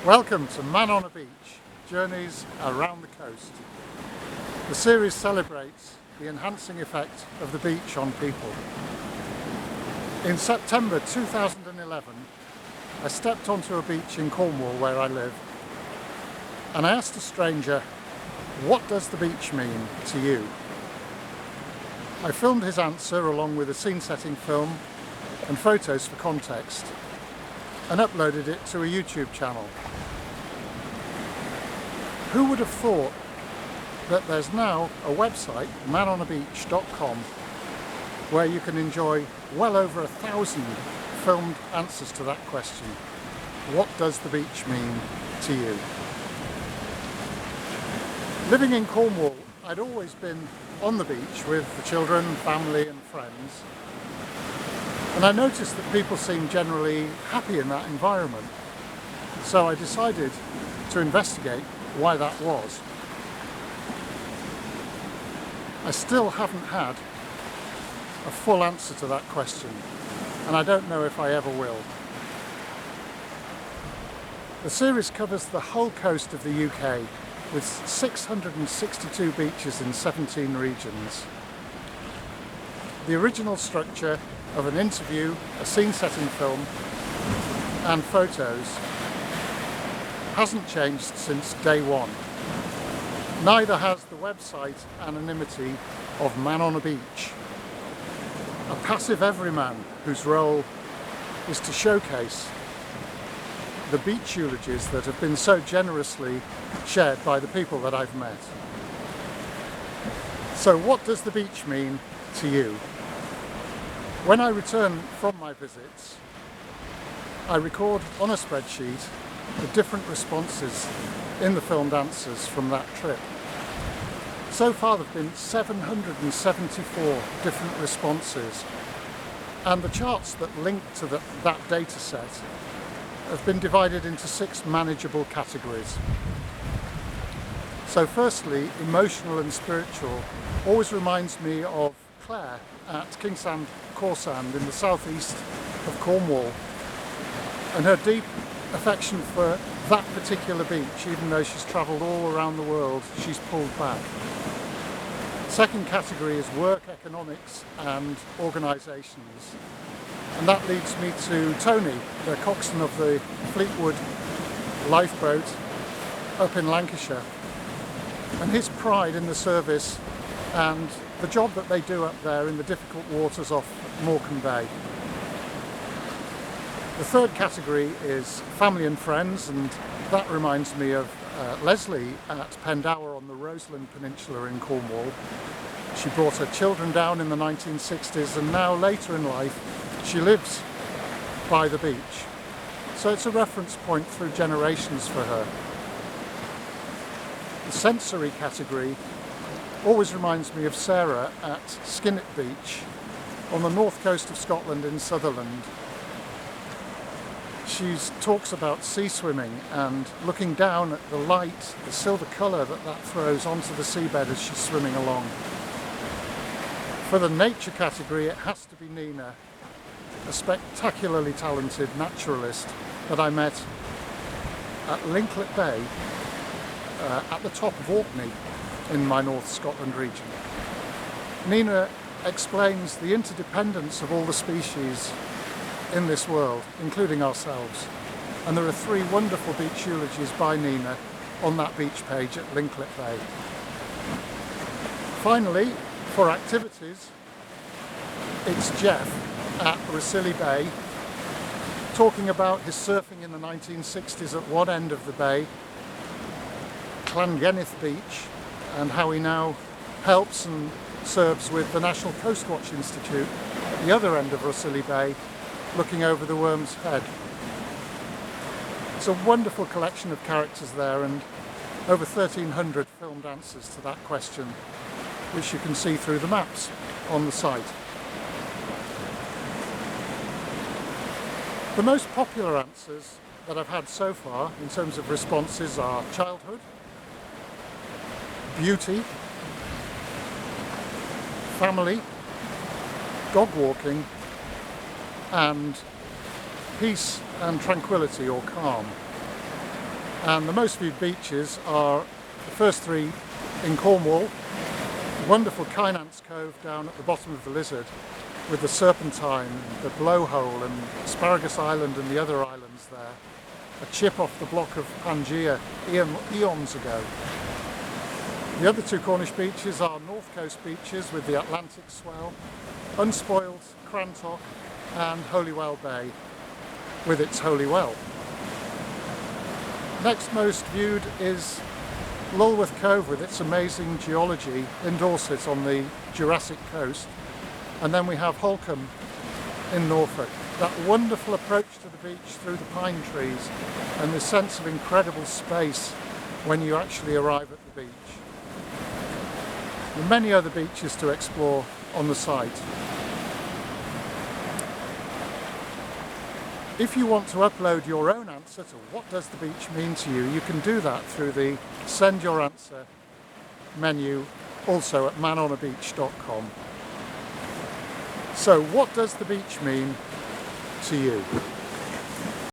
Welcome to Man on a Beach, Journeys Around the Coast. The series celebrates the enhancing effect of the beach on people. In September 2011, I stepped onto a beach in Cornwall where I live, and I asked a stranger, "What does the beach mean to you?" I filmed his answer along with a scene-setting film and photos for context, and uploaded it to a YouTube channel. Who would have thought that there's now a website, manonabeach.com, where you can enjoy well over 1,000 filmed answers to that question. What does the beach mean to you? Living in Cornwall, I'd always been on the beach with the children, family and friends, and I noticed that people seemed generally happy in that environment. So I decided to investigate why that was. I still haven't had a full answer to that question, and I don't know if I ever will. The series covers the whole coast of the UK, with 662 beaches in 17 regions. The original structure of an interview, a scene-setting film and photos hasn't changed since day one. Neither has the website anonymity of Man on a Beach, a passive everyman whose role is to showcase the beach eulogies that have been so generously shared by the people that I've met. So what does the beach mean to you? When I return from my visits, I record on a spreadsheet the different responses in the filmed answers from that trip. So far there have been 774 different responses, and the charts that link to that data set have been divided into 6 manageable categories. So firstly, emotional and spiritual always reminds me of Claire at Kingsand Corsand in the southeast of Cornwall, and her deep affection for that particular beach. Even though she's travelled all around the world, she's pulled back. Second category is work, economics and organisations, and that leads me to Tony, the coxswain of the Fleetwood lifeboat up in Lancashire, and his pride in the service and the job that they do up there in the difficult waters off Morecambe Bay. The third category is family and friends, and that reminds me of Leslie at Pendower on the Roseland Peninsula in Cornwall. She brought her children down in the 1960s, and now later in life she lives by the beach. So it's a reference point through generations for her. The sensory category always reminds me of Sarah at Skinnet Beach on the north coast of Scotland in Sutherland. She talks about sea swimming and looking down at the light, the silver colour that throws onto the seabed as she's swimming along. For the nature category, it has to be Nina, a spectacularly talented naturalist that I met at Linklet Bay at the top of Orkney in my North Scotland region. Nina explains the interdependence of all the species in this world, including ourselves. And there are 3 wonderful beach eulogies by Nina on that beach page at Linklet Bay. Finally, for activities, it's Jeff at Rosilly Bay talking about his surfing in the 1960s at one end of the bay, Llangennith Beach, and how he now helps and serves with the National Coast Watch Institute at the other end of Rosilly Bay, looking over the Worm's Head. It's a wonderful collection of characters there, and over 1,300 filmed answers to that question, which you can see through the maps on the site. The most popular answers that I've had so far in terms of responses are childhood, beauty, family, dog walking, and peace and tranquility or calm. And the most viewed beaches are the first three in Cornwall, the wonderful Kynance Cove down at the bottom of the Lizard with the Serpentine, the Blowhole and Asparagus Island and the other islands there, a chip off the block of Pangaea eons ago. The other two Cornish beaches are North Coast beaches with the Atlantic swell, Unspoiled Crantock and Holywell Bay with its Holy Well. Next most viewed is Lulworth Cove with its amazing geology in Dorset on the Jurassic coast, and then we have Holcombe in Norfolk. That wonderful approach to the beach through the pine trees and the sense of incredible space when you actually arrive at the beach. There are many other beaches to explore on the site. If you want to upload your own answer to what does the beach mean to you, you can do that through the Send Your Answer menu, also at manonabeach.com. So what does the beach mean to you?